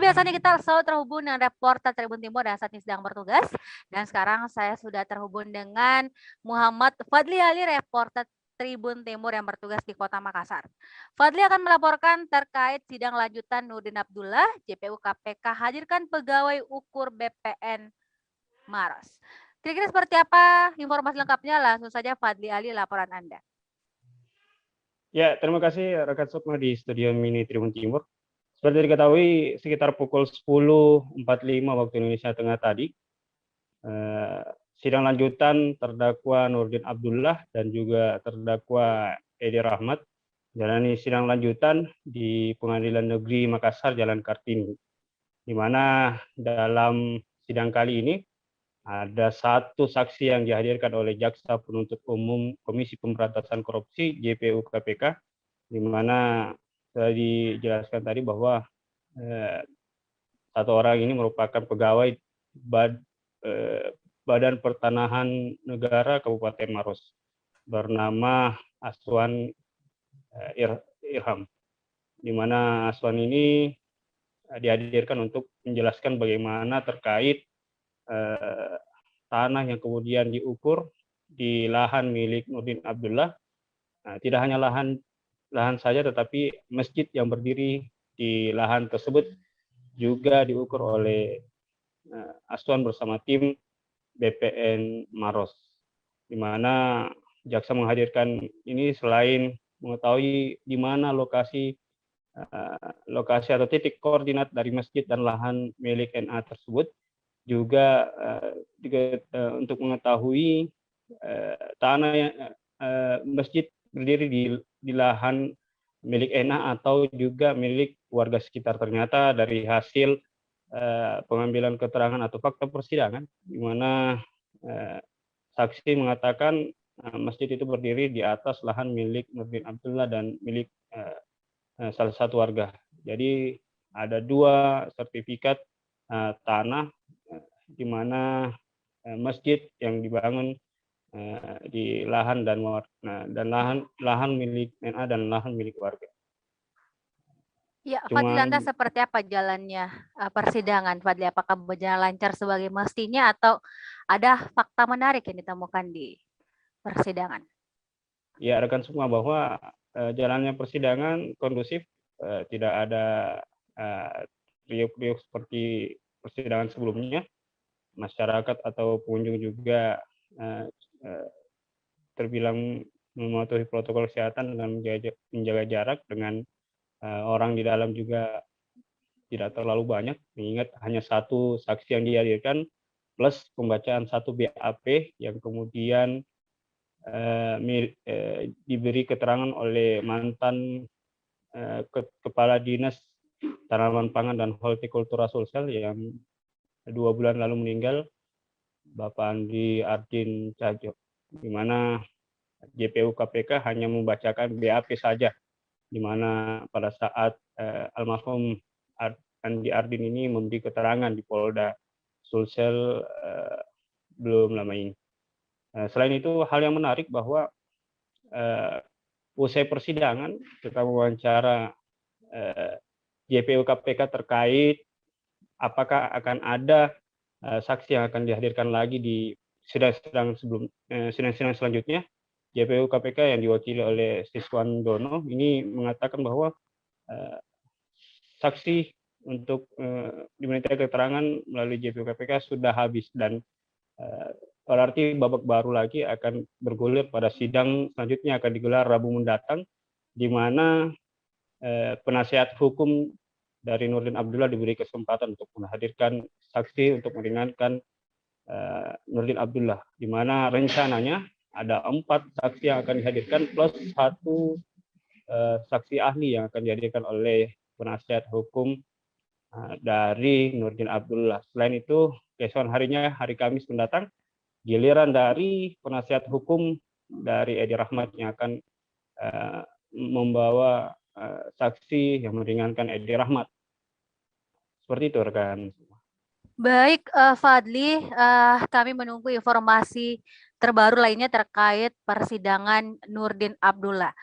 biasanya kita selalu terhubung dengan reporter Tribun Timur yang saat ini sedang bertugas. Dan sekarang saya sudah terhubung dengan Muhammad Fadli Ali, reporter Tribun Timur yang bertugas di Kota Makassar. Fadli akan melaporkan terkait sidang lanjutan Nurdin Abdullah, JPU KPK hadirkan pegawai ukur BPN Maros. Kira-kira seperti apa informasi lengkapnya? Langsung saja Fadli Ali, laporan Anda. Ya, terima kasih rekan Sukma di studio mini Tribun Timur. Seperti diketahui, sekitar pukul 10.45 waktu Indonesia Tengah tadi, sidang lanjutan terdakwa Nurdin Abdullah dan juga terdakwa Edi Rahmat jalani sidang lanjutan di Pengadilan Negeri Makassar Jalan Kartini, di mana dalam sidang kali ini ada satu saksi yang dihadirkan oleh Jaksa Penuntut Umum Komisi Pemberantasan Korupsi JPU KPK, di mana sudah dijelaskan tadi bahwa satu orang ini merupakan pegawai Badan Pertanahan Negara Kabupaten Maros bernama Aswan Irham, di mana Aswan ini dihadirkan untuk menjelaskan bagaimana terkait tanah yang kemudian diukur di lahan milik Nurdin Abdullah. Nah, tidak hanya lahan saja, tetapi masjid yang berdiri di lahan tersebut juga diukur oleh Aswan bersama tim BPN Maros, di mana jaksa menghadirkan ini selain mengetahui di mana lokasi atau titik koordinat dari masjid dan lahan milik NA tersebut, juga untuk mengetahui tanah yang masjid berdiri di lahan milik NA atau juga milik warga sekitar. Ternyata dari hasil pengambilan keterangan atau fakta persidangan, di mana saksi mengatakan masjid itu berdiri di atas lahan milik Nurdin Abdullah dan milik salah satu warga. Jadi ada dua sertifikat tanah di mana masjid yang dibangun di lahan dan lahan milik NA dan lahan milik warga. Ya, Fadli, lantas seperti apa jalannya persidangan, Fadli? Apakah berjalan lancar sebagai mestinya atau ada fakta menarik yang ditemukan di persidangan? Ya, rekan semua, bahwa jalannya persidangan kondusif, tidak ada riuk-riuk seperti persidangan sebelumnya. Masyarakat atau pengunjung juga terbilang mematuhi protokol kesehatan dengan menjaga jarak, dengan orang di dalam juga tidak terlalu banyak, mengingat hanya satu saksi yang dihadirkan plus pembacaan satu BAP yang kemudian diberi keterangan oleh mantan Kepala Dinas Tanaman Pangan dan Hortikultura Sulsel yang 2 bulan lalu meninggal, Bapak Andi Ardin Cahyo, di mana JPU KPK hanya membacakan BAP saja, di mana pada saat almarhum Andi Ardin ini memberi keterangan di Polda Sulsel belum lama ini. Selain itu, hal yang menarik bahwa usai persidangan kita wawancara JPU KPK terkait apakah akan ada saksi yang akan dihadirkan lagi di sidang selanjutnya. JPU KPK yang diwakili oleh Siswan Dono ini mengatakan bahwa saksi untuk dimintai keterangan melalui JPU KPK sudah habis, dan berarti babak baru lagi akan bergulir pada sidang selanjutnya akan digelar Rabu mendatang, di mana penasihat hukum dari Nurdin Abdullah diberi kesempatan untuk menghadirkan saksi untuk meringankan Nurdin Abdullah, di mana rencananya ada 4 saksi yang akan dihadirkan plus 1 saksi ahli yang akan dihadirkan oleh penasihat hukum dari Nurdin Abdullah. Selain itu, keesokan harinya, hari Kamis mendatang, giliran dari penasihat hukum dari Edi Rahmat yang akan membawa saksi yang meringankan Edi Rahmat. Seperti itu, rekan. Baik, Fadli, kami menunggu informasi terbaru lainnya terkait persidangan Nurdin Abdullah.